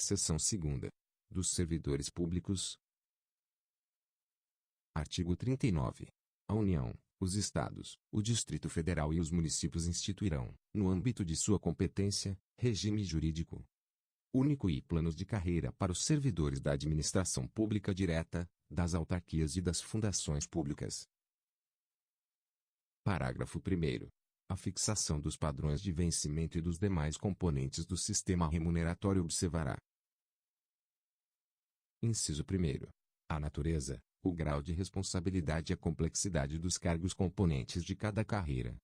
Seção 2ª. Dos servidores públicos. Artigo 39. A União, os Estados, o Distrito Federal e os municípios instituirão, no âmbito de sua competência, regime jurídico único e planos de carreira para os servidores da administração pública direta, das autarquias e das fundações públicas. Parágrafo 1º. A fixação dos padrões de vencimento e dos demais componentes do sistema remuneratório observará. Inciso 1º. A natureza, o grau de responsabilidade e a complexidade dos cargos componentes de cada carreira.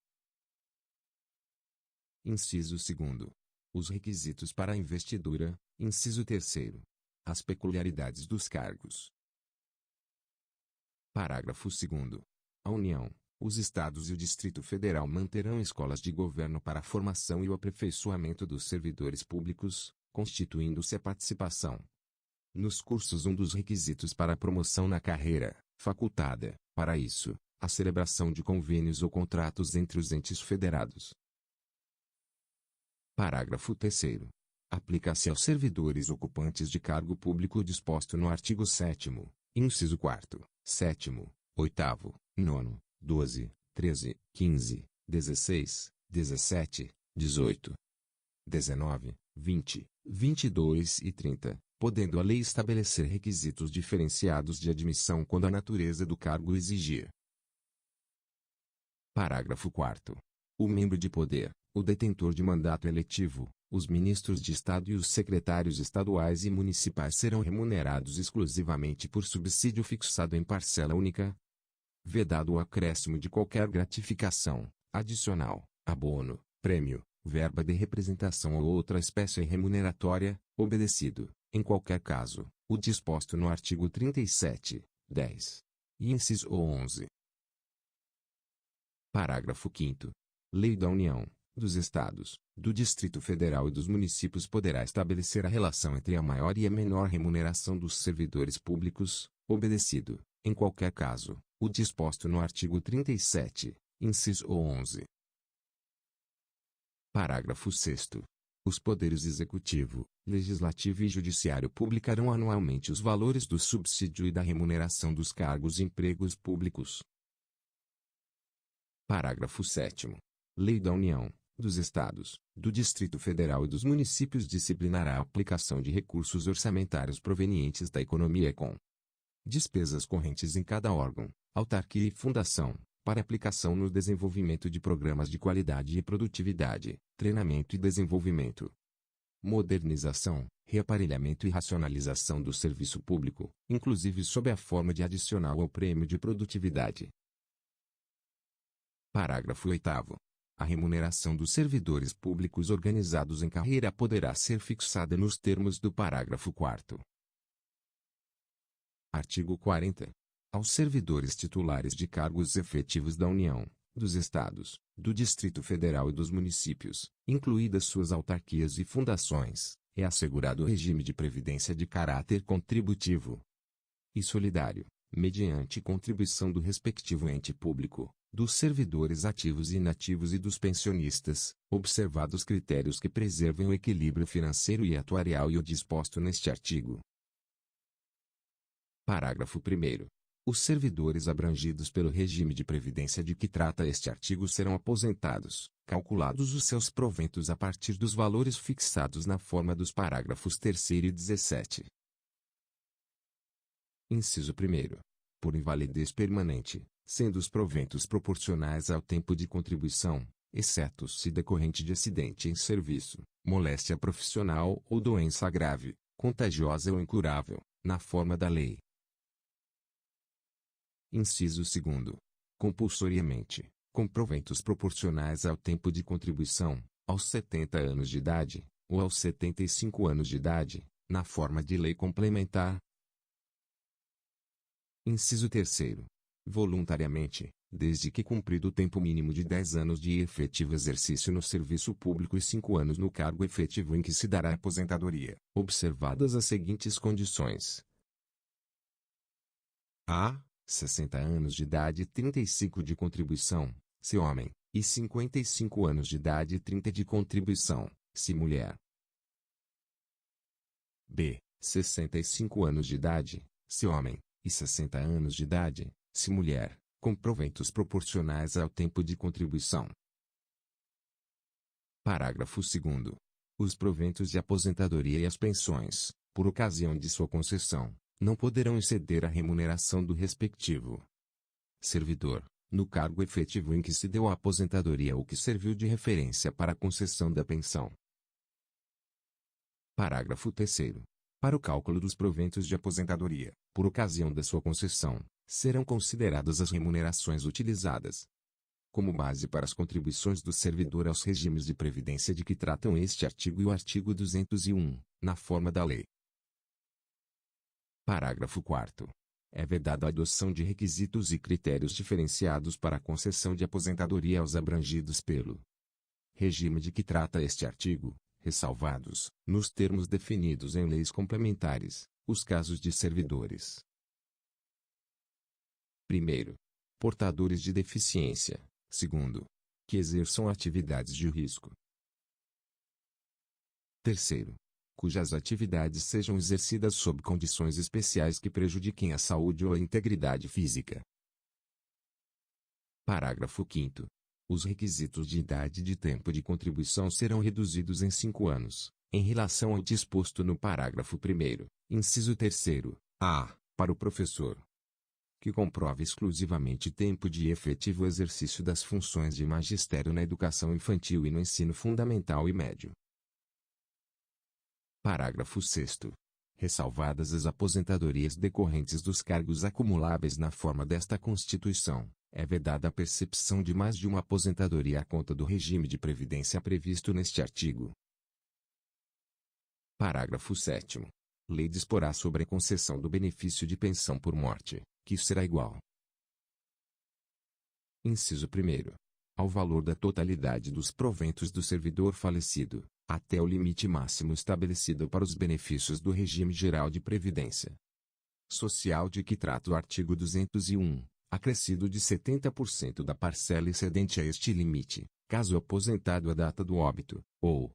Inciso 2º. Os requisitos para a investidura. Inciso 3º. As peculiaridades dos cargos. Parágrafo 2º. A União, os Estados e o Distrito Federal manterão escolas de governo para a formação e o aperfeiçoamento dos servidores públicos, constituindo-se a participação nos cursos um dos requisitos para a promoção na carreira, facultada, para isso, a celebração de convênios ou contratos entre os entes federados. Parágrafo 3º. Aplica-se aos servidores ocupantes de cargo público o disposto no artigo 7º, inciso 4º, 7º, 8º, 9º, 12, 13, 15, 16, 17, 18, 19, 20, 22 e 30, podendo a lei estabelecer requisitos diferenciados de admissão quando a natureza do cargo exigir. Parágrafo 4º. O membro de poder, o detentor de mandato eletivo, os ministros de Estado e os secretários estaduais e municipais serão remunerados exclusivamente por subsídio fixado em parcela única, vedado o acréscimo de qualquer gratificação, adicional, abono, prêmio, verba de representação ou outra espécie remuneratória, obedecido, em qualquer caso, o disposto no artigo 37, 10. E inciso 11. Parágrafo 5º. Lei da União, dos Estados, do Distrito Federal e dos municípios poderá estabelecer a relação entre a maior e a menor remuneração dos servidores públicos, obedecido, em qualquer caso, o disposto no artigo 37, inciso 11. Parágrafo 6º. Os poderes executivo, legislativo e judiciário publicarão anualmente os valores do subsídio e da remuneração dos cargos e empregos públicos. Parágrafo 7º. Lei da União, dos Estados, do Distrito Federal e dos municípios disciplinará a aplicação de recursos orçamentários provenientes da economia com despesas correntes em cada órgão, autarquia e fundação, para aplicação no desenvolvimento de programas de qualidade e produtividade, treinamento e desenvolvimento, modernização, reaparelhamento e racionalização do serviço público, inclusive sob a forma de adicional ao prêmio de produtividade. Parágrafo 8º. A remuneração dos servidores públicos organizados em carreira poderá ser fixada nos termos do parágrafo 4º. Artigo 40. Aos servidores titulares de cargos efetivos da União, dos Estados, do Distrito Federal e dos municípios, incluídas suas autarquias e fundações, é assegurado o regime de previdência de caráter contributivo e solidário, mediante contribuição do respectivo ente público, dos servidores ativos e inativos e dos pensionistas, observados critérios que preservem o equilíbrio financeiro e atuarial e o disposto neste artigo. Parágrafo 1º. Os servidores abrangidos pelo regime de previdência de que trata este artigo serão aposentados, calculados os seus proventos a partir dos valores fixados na forma dos parágrafos 3º e 17. Inciso 1º. Por invalidez permanente, sendo os proventos proporcionais ao tempo de contribuição, exceto se decorrente de acidente em serviço, moléstia profissional ou doença grave, contagiosa ou incurável, na forma da lei. Inciso 2º. Compulsoriamente, com proventos proporcionais ao tempo de contribuição, aos 70 anos de idade, ou aos 75 anos de idade, na forma de lei complementar. Inciso 3º. Voluntariamente, desde que cumprido o tempo mínimo de 10 anos de efetivo exercício no serviço público e 5 anos no cargo efetivo em que se dará aposentadoria, observadas as seguintes condições: a. 60 anos de idade e 35 de contribuição, se homem, e 55 anos de idade e 30 de contribuição, se mulher. b. 65 anos de idade, se homem, e 60 anos de idade, se mulher, com proventos proporcionais ao tempo de contribuição. Parágrafo 2º. Os proventos de aposentadoria e as pensões, por ocasião de sua concessão, não poderão exceder a remuneração do respectivo servidor, no cargo efetivo em que se deu a aposentadoria ou que serviu de referência para a concessão da pensão. Parágrafo 3º. Para o cálculo dos proventos de aposentadoria, por ocasião da sua concessão, serão consideradas as remunerações utilizadas como base para as contribuições do servidor aos regimes de previdência de que tratam este artigo e o artigo 201, na forma da lei. Parágrafo 4º. É vedada a adoção de requisitos e critérios diferenciados para a concessão de aposentadoria aos abrangidos pelo regime de que trata este artigo, ressalvados, nos termos definidos em leis complementares, os casos de servidores. Primeiro, portadores de deficiência. Segundo, que exerçam atividades de risco. Terceiro, cujas atividades sejam exercidas sob condições especiais que prejudiquem a saúde ou a integridade física. Parágrafo 5º. Os requisitos de idade e de tempo de contribuição serão reduzidos em 5 anos, em relação ao disposto no parágrafo 1º, inciso 3º, a, para o professor que comprove exclusivamente tempo de efetivo exercício das funções de magistério na educação infantil e no ensino fundamental e médio. Parágrafo 6º. Ressalvadas as aposentadorias decorrentes dos cargos acumuláveis na forma desta Constituição, é vedada a percepção de mais de uma aposentadoria à conta do regime de previdência previsto neste artigo. Parágrafo 7º. Lei disporá sobre a concessão do benefício de pensão por morte, que será igual. Inciso 1º. Ao valor da totalidade dos proventos do servidor falecido, até o limite máximo estabelecido para os benefícios do regime geral de previdência social de que trata o artigo 201, acrescido de 70% da parcela excedente a este limite, caso aposentado à data do óbito, ou.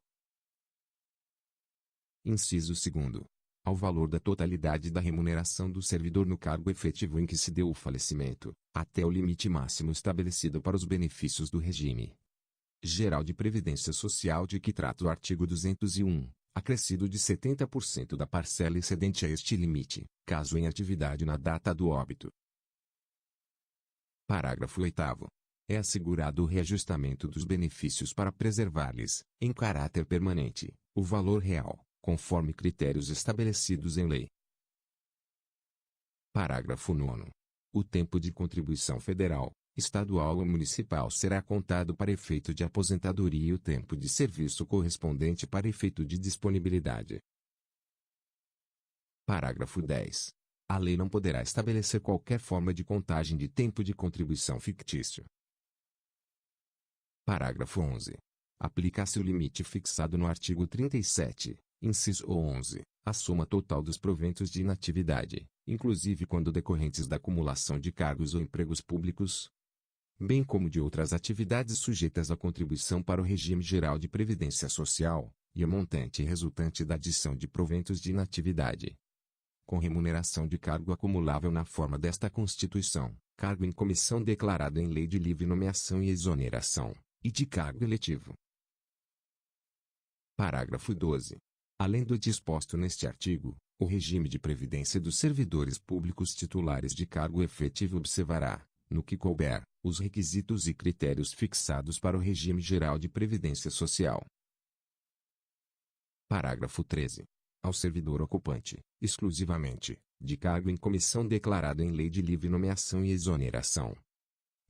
Inciso 2º. Ao valor da totalidade da remuneração do servidor no cargo efetivo em que se deu o falecimento, até o limite máximo estabelecido para os benefícios do regime geral de previdência social de que trata o artigo 201, acrescido de 70% da parcela excedente a este limite, caso em atividade na data do óbito. Parágrafo 8º. É assegurado o reajustamento dos benefícios para preservar-lhes, em caráter permanente, o valor real, conforme critérios estabelecidos em lei. Parágrafo 9º. O tempo de contribuição federal, estadual ou municipal será contado para efeito de aposentadoria e o tempo de serviço correspondente para efeito de disponibilidade. Parágrafo 10. A lei não poderá estabelecer qualquer forma de contagem de tempo de contribuição fictício. Parágrafo 11. Aplica-se o limite fixado no artigo 37, inciso 11, a soma total dos proventos de inatividade, inclusive quando decorrentes da acumulação de cargos ou empregos públicos, bem como de outras atividades sujeitas à contribuição para o regime geral de previdência social, e a montante resultante da adição de proventos de inatividade, com remuneração de cargo acumulável na forma desta Constituição, cargo em comissão declarado em lei de livre nomeação e exoneração, e de cargo eletivo. Parágrafo 12. Além do disposto neste artigo, o regime de previdência dos servidores públicos titulares de cargo efetivo observará, no que couber, os requisitos e critérios fixados para o regime geral de previdência social. Parágrafo 13. Ao servidor ocupante, exclusivamente, de cargo em comissão declarado em lei de livre nomeação e exoneração,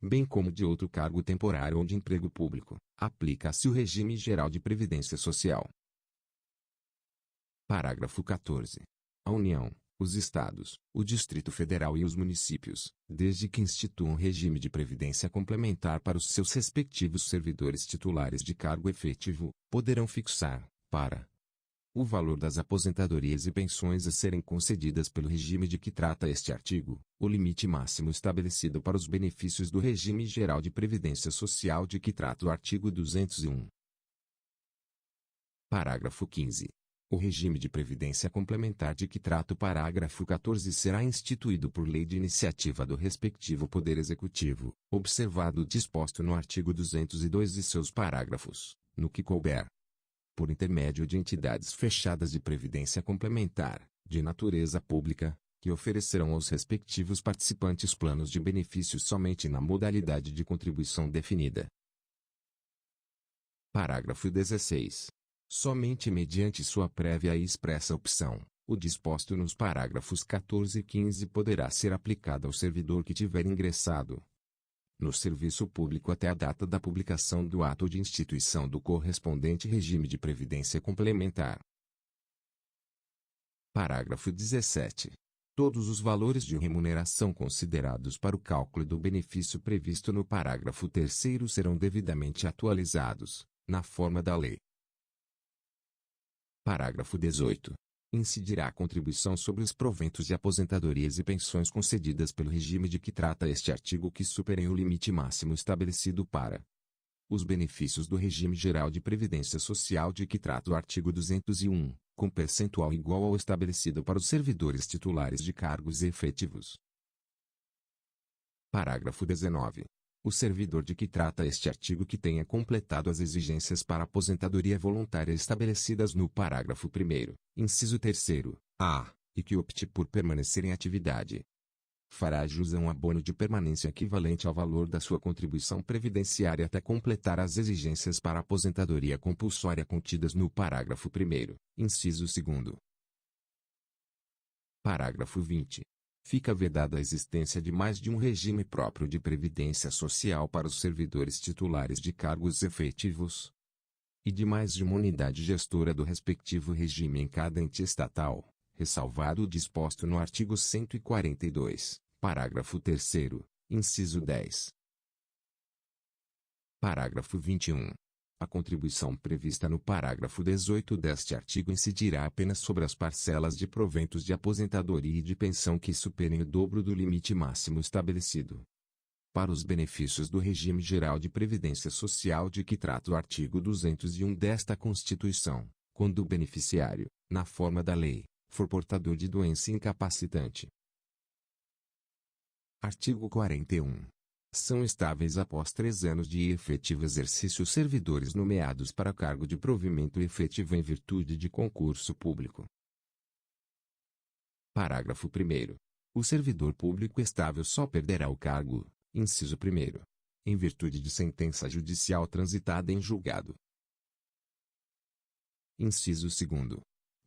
bem como de outro cargo temporário ou de emprego público, aplica-se o regime geral de previdência social. Parágrafo 14. A União, os Estados, o Distrito Federal e os municípios, desde que instituam regime de previdência complementar para os seus respectivos servidores titulares de cargo efetivo, poderão fixar, para o valor das aposentadorias e pensões a serem concedidas pelo regime de que trata este artigo, o limite máximo estabelecido para os benefícios do regime geral de previdência social de que trata o artigo 201. Parágrafo 15. O regime de previdência complementar de que trata o parágrafo 14 será instituído por lei de iniciativa do respectivo Poder Executivo, observado o disposto no artigo 202 e seus parágrafos, no que couber, por intermédio de entidades fechadas de previdência complementar, de natureza pública, que oferecerão aos respectivos participantes planos de benefícios somente na modalidade de contribuição definida. Parágrafo 16. Somente mediante sua prévia e expressa opção, o disposto nos parágrafos 14 e 15 poderá ser aplicado ao servidor que tiver ingressado no serviço público até a data da publicação do ato de instituição do correspondente regime de previdência complementar. Parágrafo 17. Todos os valores de remuneração considerados para o cálculo do benefício previsto no parágrafo 3º serão devidamente atualizados, na forma da lei. Parágrafo 18. Incidirá a contribuição sobre os proventos de aposentadorias e pensões concedidas pelo regime de que trata este artigo que superem o limite máximo estabelecido para os benefícios do regime geral de previdência social de que trata o artigo 201, com percentual igual ao estabelecido para os servidores titulares de cargos efetivos. Parágrafo 19. O servidor de que trata este artigo que tenha completado as exigências para aposentadoria voluntária estabelecidas no parágrafo 1º, inciso 3º, a, e que opte por permanecer em atividade, fará jus a um abono de permanência equivalente ao valor da sua contribuição previdenciária até completar as exigências para aposentadoria compulsória contidas no parágrafo 1º, inciso 2º. Parágrafo 20. Fica vedada a existência de mais de um regime próprio de previdência social para os servidores titulares de cargos efetivos e de mais de uma unidade gestora do respectivo regime em cada ente estatal, ressalvado o disposto no artigo 142, parágrafo 3º, inciso 10. Parágrafo 21. A contribuição prevista no parágrafo 18 deste artigo incidirá apenas sobre as parcelas de proventos de aposentadoria e de pensão que superem o dobro do limite máximo estabelecido para os benefícios do regime geral de previdência social de que trata o artigo 201 desta Constituição, quando o beneficiário, na forma da lei, for portador de doença incapacitante. Artigo 41. São estáveis após 3 anos de efetivo exercício os servidores nomeados para cargo de provimento efetivo em virtude de concurso público. Parágrafo 1º. O servidor público estável só perderá o cargo, inciso 1º, em virtude de sentença judicial transitada em julgado. Inciso 2º.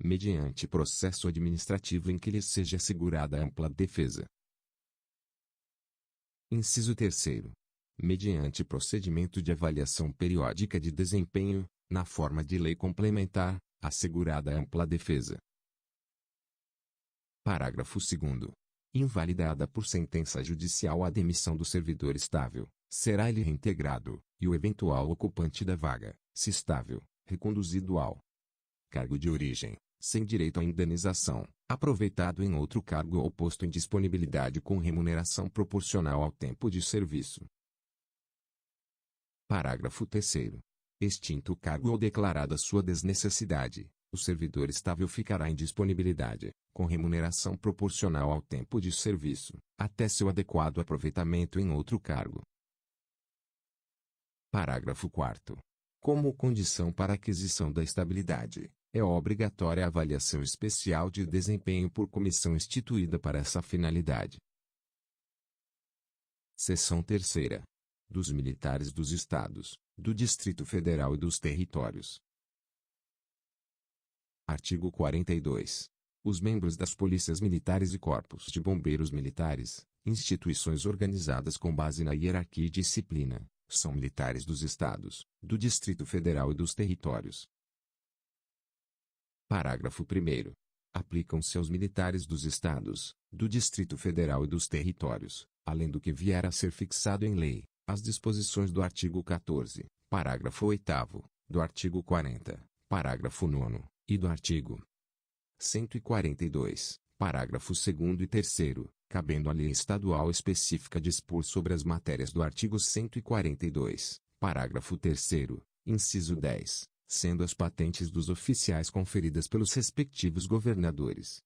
Mediante processo administrativo em que lhe seja assegurada ampla defesa. Inciso 3º. Mediante procedimento de avaliação periódica de desempenho, na forma de lei complementar, assegurada ampla defesa. Parágrafo 2º. Invalidada por sentença judicial a demissão do servidor estável, será-lhe reintegrado, e o eventual ocupante da vaga, se estável, reconduzido ao cargo de origem, sem direito à indenização, aproveitado em outro cargo ou posto em disponibilidade com remuneração proporcional ao tempo de serviço. Parágrafo 3º. Extinto o cargo ou declarada sua desnecessidade, o servidor estável ficará em disponibilidade, com remuneração proporcional ao tempo de serviço, até seu adequado aproveitamento em outro cargo. Parágrafo 4º. Como condição para a aquisição da estabilidade, é obrigatória a avaliação especial de desempenho por comissão instituída para essa finalidade. Seção 3ª. Dos militares dos Estados, do Distrito Federal e dos Territórios. Artigo 42. Os membros das polícias militares e corpos de bombeiros militares, instituições organizadas com base na hierarquia e disciplina, são militares dos Estados, do Distrito Federal e dos Territórios. Parágrafo 1º. Aplicam-se aos militares dos Estados, do Distrito Federal e dos Territórios, além do que vier a ser fixado em lei, as disposições do artigo 14, parágrafo 8º, do artigo 40, parágrafo 9º, e do artigo 142, parágrafo 2º e 3º, cabendo à lei estadual específica dispor sobre as matérias do artigo 142, parágrafo 3º, inciso 10, sendo as patentes dos oficiais conferidas pelos respectivos governadores.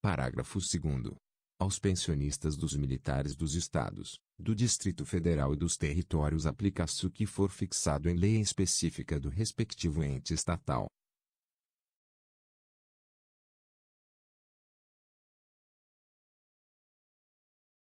Parágrafo 2º. Aos pensionistas dos militares dos Estados, do Distrito Federal e dos territórios aplica-se o que for fixado em lei específica do respectivo ente estatal,